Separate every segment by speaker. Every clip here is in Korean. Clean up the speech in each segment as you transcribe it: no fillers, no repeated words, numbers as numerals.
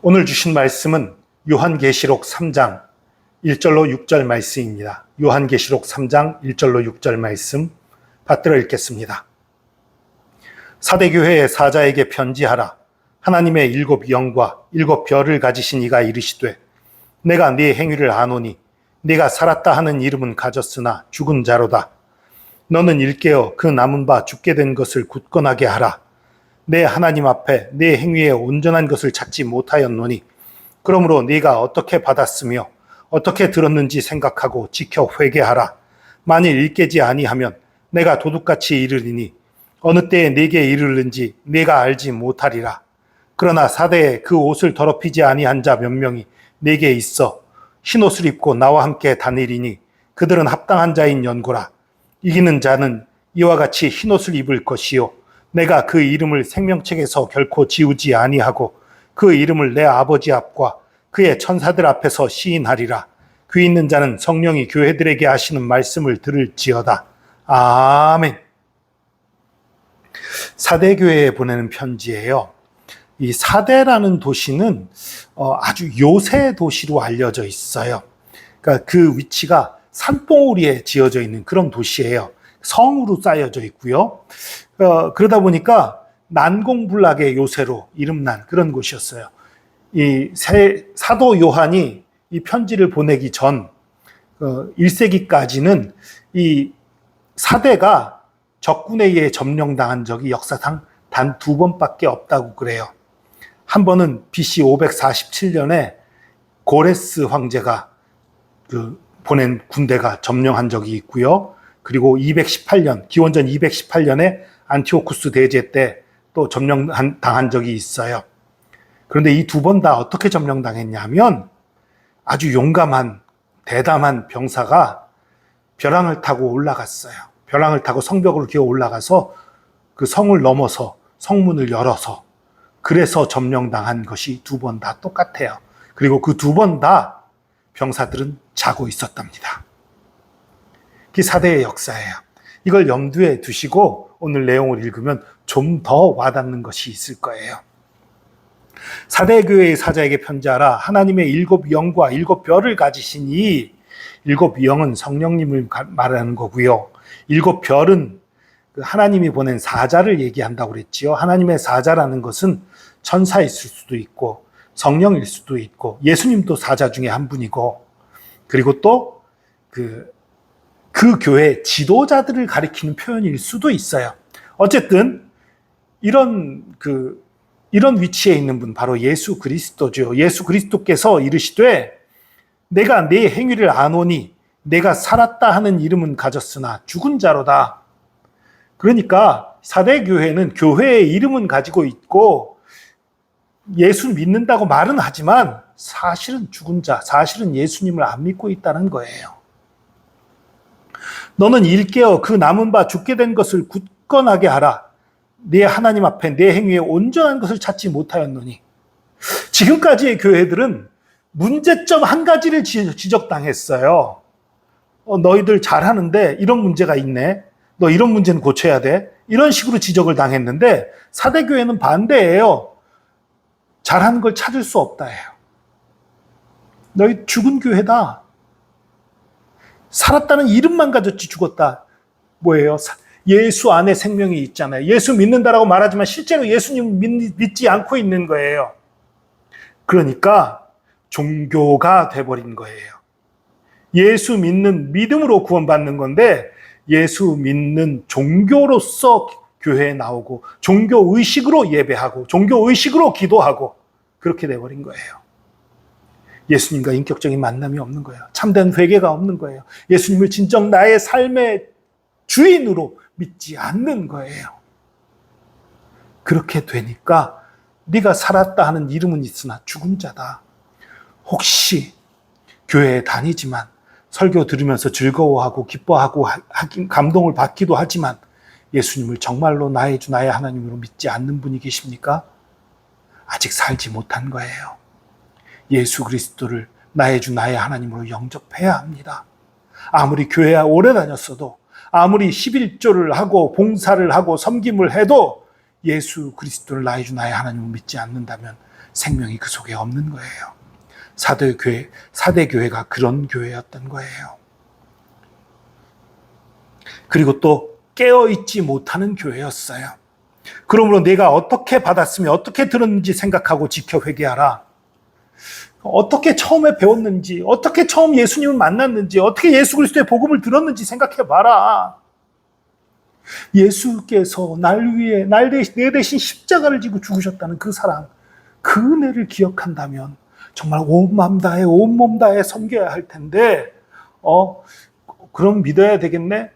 Speaker 1: 오늘 주신 말씀은 요한계시록 3장 1절로 6절 말씀입니다. 요한계시록 3장 1절로 6절 말씀 받들어 읽겠습니다. 사대교회의 사자에게 편지하라. 하나님의 7 영과 7 별을 가지신 이가 이르시되 내가 네 행위를 아노니 네가 살았다 하는 이름은 가졌으나 죽은 자로다. 너는 일깨어 그 남은 바 죽게 된 것을 굳건하게 하라. 내 하나님 앞에 내 행위에 온전한 것을 찾지 못하였노니 그러므로 네가 어떻게 받았으며 어떻게 들었는지 생각하고 지켜 회개하라. 만일 일깨지 아니하면 내가 도둑같이 이르리니 어느 때에 네게 이르는지 네가 알지 못하리라. 그러나 사대에 그 옷을 더럽히지 아니한 자 몇 명이 네게 있어 흰옷을 입고 나와 함께 다니리니 그들은 합당한 자인 연고라. 이기는 자는 이와 같이 흰옷을 입을 것이요 내가 그 이름을 생명책에서 결코 지우지 아니하고 그 이름을 내 아버지 앞과 그의 천사들 앞에서 시인하리라. 귀 있는 자는 성령이 교회들에게 하시는 말씀을 들을지어다. 아멘. 사대교회에 보내는 편지예요. 이 사대라는 도시는 아주 요새 도시로 알려져 있어요. 그러니까 그 위치가 산봉우리에 지어져 있는 그런 도시예요. 성으로 쌓여져 있고요. 그러다 보니까 난공불락의 요새로 이름난 그런 곳이었어요. 이 사도 요한이 이 편지를 보내기 전 1세기까지는 이 사대가 적군에 의해 점령당한 적이 역사상 단 2번밖에 없다고 그래요. 한 번은 BC 547년에 고레스 황제가 보낸 군대가 점령한 적이 있고요. 그리고 218년, 기원전 218년에 안티오쿠스 대제 때 또 점령당한 적이 있어요. 그런데 이 2번 다 어떻게 점령당했냐면 아주 용감한 대담한 병사가 벼랑을 타고 올라갔어요. 벼랑을 타고 성벽으로 기어 올라가서 그 성을 넘어서 성문을 열어서 그래서 점령당한 것이 2번 다 똑같아요. 그리고 그 2번 다 병사들은 자고 있었답니다. 그게 사대의 역사예요. 이걸 염두에 두시고 오늘 내용을 읽으면 좀 더 와닿는 것이 있을 거예요. 사대교회의 사자에게 편지하라. 하나님의 7 영과 7 별을 가지신 이 7 영은 성령님을 말하는 거고요. 7 별은 하나님이 보낸 사자를 얘기한다고 그랬지요. 하나님의 사자라는 것은 천사일 수도 있고 성령일 수도 있고 예수님도 사자 중에 한 분이고 그리고 또 그 교회 지도자들을 가리키는 표현일 수도 있어요. 어쨌든 이런 위치에 있는 분 바로 예수 그리스도죠. 예수 그리스도께서 이르시되 내가 네 행위를 아노니 내가 살았다 하는 이름은 가졌으나 죽은 자로다. 그러니까 사대교회는 교회의 이름은 가지고 있고 예수 믿는다고 말은 하지만 사실은 죽은 자, 사실은 예수님을 안 믿고 있다는 거예요. 너는 일깨어 그 남은 바 죽게 된 것을 굳건하게 하라. 네 하나님 앞에 내 행위에 온전한 것을 찾지 못하였노니. 지금까지의 교회들은 문제점 한 가지를 지적당했어요. 너희들 잘하는데 이런 문제가 있네. 너 이런 문제는 고쳐야 돼. 이런 식으로 지적을 당했는데 사대교회는 반대예요. 잘하는 걸 찾을 수 없다예요. 너희 죽은 교회다. 살았다는 이름만 가졌지 죽었다. 뭐예요? 예수 안에 생명이 있잖아요. 예수 믿는다라고 말하지만 실제로 예수님 믿지 않고 있는 거예요. 그러니까 종교가 돼버린 거예요. 예수 믿는 믿음으로 구원받는 건데 예수 믿는 종교로서 교회에 나오고 종교의식으로 예배하고 종교의식으로 기도하고 그렇게 돼버린 거예요. 예수님과 인격적인 만남이 없는 거예요. 참된 회개가 없는 거예요. 예수님을 진정 나의 삶의 주인으로 믿지 않는 거예요. 그렇게 되니까 네가 살았다 하는 이름은 있으나 죽은 자다. 혹시 교회에 다니지만 설교 들으면서 즐거워하고 기뻐하고 감동을 받기도 하지만 예수님을 정말로 나의 주 나의 하나님으로 믿지 않는 분이 계십니까? 아직 살지 못한 거예요. 예수 그리스도를 나의 주 나의 하나님으로 영접해야 합니다. 아무리 교회에 오래 다녔어도 아무리 11조를 하고 봉사를 하고 섬김을 해도 예수 그리스도를 나의 주 나의 하나님을 믿지 않는다면 생명이 그 속에 없는 거예요. 사대 교회가 그런 교회였던 거예요. 그리고 또 깨어있지 못하는 교회였어요. 그러므로 내가 어떻게 받았으며 어떻게 들었는지 생각하고 지켜 회개하라. 어떻게 처음에 배웠는지, 어떻게 처음 예수님을 만났는지, 어떻게 예수 그리스도의 복음을 들었는지 생각해봐라. 예수께서 내 대신 십자가를 지고 죽으셨다는 그 사랑, 그 은혜를 기억한다면 정말 온 마음 다해 온 몸 다해 섬겨야 할 텐데 그럼 믿어야 되겠네?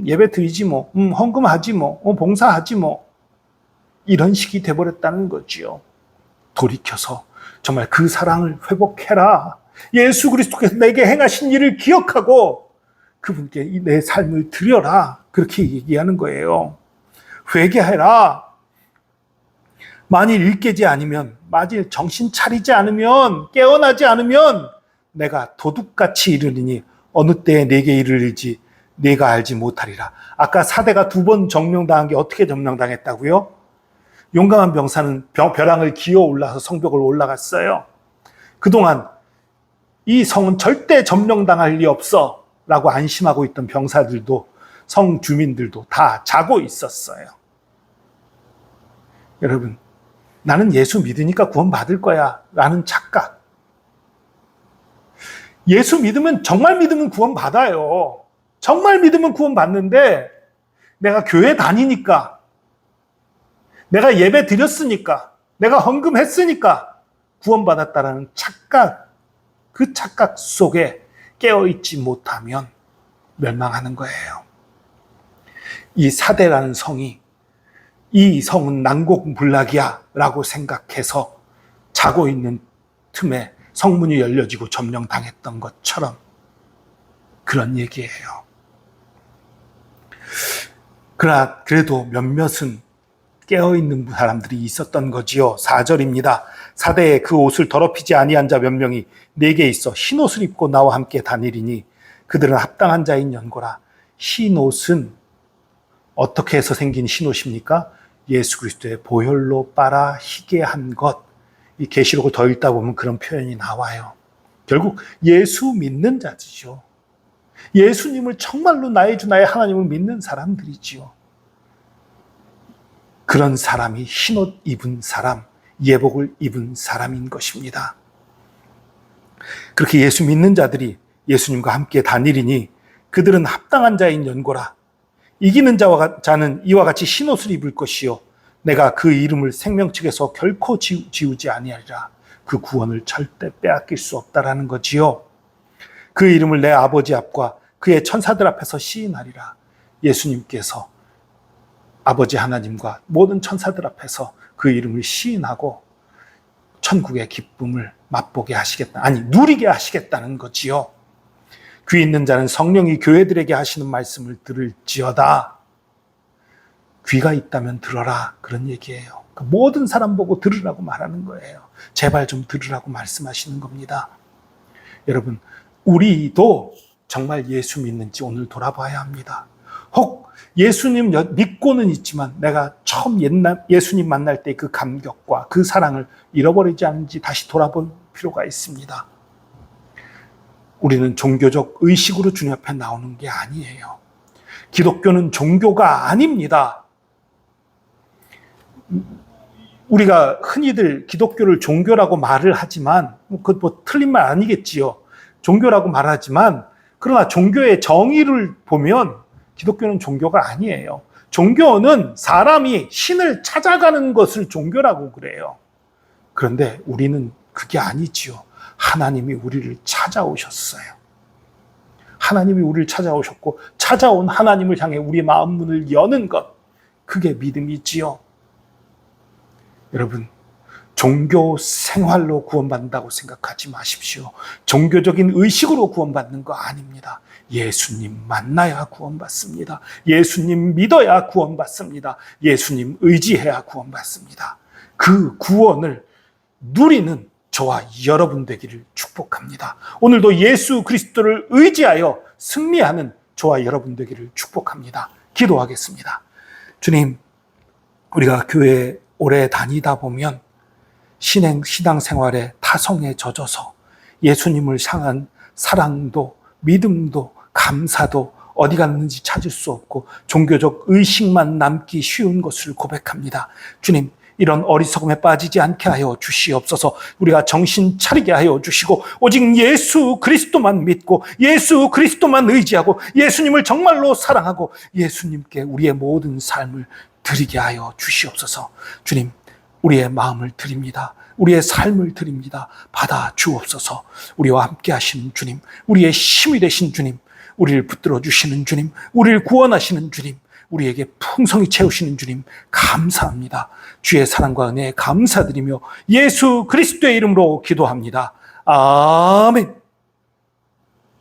Speaker 1: 예배 드리지 뭐, 헌금하지 뭐, 봉사하지 뭐, 이런 식이 돼버렸다는 거지요. 돌이켜서 정말 그 사랑을 회복해라. 예수 그리스도께서 내게 행하신 일을 기억하고 그분께 내 삶을 드려라. 그렇게 얘기하는 거예요. 회개해라. 만일 일깨지 않으면, 만일 정신 차리지 않으면, 깨어나지 않으면 내가 도둑같이 이르리니 어느 때에 내게 이르릴지 내가 알지 못하리라. 아까 사대가 2번 점령당한 게 어떻게 점령당했다고요? 용감한 병사는 벼랑을 기어 올라서 성벽을 올라갔어요. 그동안 이 성은 절대 점령당할 리 없어 라고 안심하고 있던 병사들도, 성 주민들도 다 자고 있었어요. 여러분, 나는 예수 믿으니까 구원받을 거야 라는 착각. 예수 믿으면, 정말 믿으면 구원받아요. 정말 믿으면 구원받는데 내가 교회 다니니까, 내가 예배 드렸으니까, 내가 헌금했으니까 구원받았다라는 착각, 그 착각 속에 깨어있지 못하면 멸망하는 거예요. 이 사대라는 성이, 이 성은 난곡불락이야 라고 생각해서 자고 있는 틈에 성문이 열려지고 점령당했던 것처럼 그런 얘기예요. 그러나 그래도 몇몇은 깨어있는 사람들이 있었던 거지요. 4절입니다. 사대에 그 옷을 더럽히지 아니한 자 몇 명이 내게 있어 흰 옷을 입고 나와 함께 다니리니 그들은 합당한 자인 연고라. 흰 옷은 어떻게 해서 생긴 흰 옷입니까? 예수 그리스도의 보혈로 빨아 희게 한 것. 이 계시록을 더 읽다 보면 그런 표현이 나와요. 결국 예수 믿는 자지죠. 예수님을 정말로 나의 주 나의 하나님을 믿는 사람들이지요. 그런 사람이 흰옷 입은 사람, 예복을 입은 사람인 것입니다. 그렇게 예수 믿는 자들이 예수님과 함께 다니리니 그들은 합당한 자인 연고라. 이기는 자는 이와 같이 흰옷을 입을 것이요 내가 그 이름을 생명책에서 결코 지우지 아니하리라. 그 구원을 절대 빼앗길 수 없다라는 거지요. 그 이름을 내 아버지 앞과 그의 천사들 앞에서 시인하리라. 예수님께서 아버지 하나님과 모든 천사들 앞에서 그 이름을 시인하고 천국의 기쁨을 맛보게 하시겠다. 아니, 누리게 하시겠다는 거지요. 귀 있는 자는 성령이 교회들에게 하시는 말씀을 들을지어다. 귀가 있다면 들어라. 그런 얘기예요. 모든 사람 보고 들으라고 말하는 거예요. 제발 좀 들으라고 말씀하시는 겁니다. 여러분, 우리도 정말 예수 믿는지 오늘 돌아봐야 합니다. 혹 예수님 믿고는 있지만 내가 처음 예수님 만날 때 그 감격과 그 사랑을 잃어버리지 않은지 다시 돌아볼 필요가 있습니다. 우리는 종교적 의식으로 주님 앞에 나오는 게 아니에요. 기독교는 종교가 아닙니다. 우리가 흔히들 기독교를 종교라고 말을 하지만, 그것 틀린 말 아니겠지요. 종교라고 말하지만, 그러나 종교의 정의를 보면 기독교는 종교가 아니에요. 종교는 사람이 신을 찾아가는 것을 종교라고 그래요. 그런데 우리는 그게 아니지요. 하나님이 우리를 찾아오셨어요. 하나님이 우리를 찾아오셨고 찾아온 하나님을 향해 우리 마음 문을 여는 것, 그게 믿음이지요. 여러분, 종교 생활로 구원받는다고 생각하지 마십시오. 종교적인 의식으로 구원받는 거 아닙니다. 예수님 만나야 구원받습니다. 예수님 믿어야 구원받습니다. 예수님 의지해야 구원받습니다. 그 구원을 누리는 저와 여러분 되기를 축복합니다. 오늘도 예수 그리스도를 의지하여 승리하는 저와 여러분 되기를 축복합니다. 기도하겠습니다. 주님,
Speaker 2: 우리가 교회 오래 다니다 보면 신앙생활에 타성에 젖어서 예수님을 향한 사랑도 믿음도 감사도 어디 갔는지 찾을 수 없고 종교적 의식만 남기 쉬운 것을 고백합니다. 주님, 이런 어리석음에 빠지지 않게 하여 주시옵소서. 우리가 정신 차리게 하여 주시고 오직 예수 그리스도만 믿고 예수 그리스도만 의지하고 예수님을 정말로 사랑하고 예수님께 우리의 모든 삶을 드리게 하여 주시옵소서. 주님, 우리의 마음을 드립니다. 우리의 삶을 드립니다. 받아 주옵소서. 우리와 함께 하시는 주님, 우리의 힘이 되신 주님, 우리를 붙들어 주시는 주님, 우리를 구원하시는 주님, 우리에게 풍성히 채우시는 주님 감사합니다. 주의 사랑과 은혜에 감사드리며 예수 그리스도의 이름으로 기도합니다. 아멘.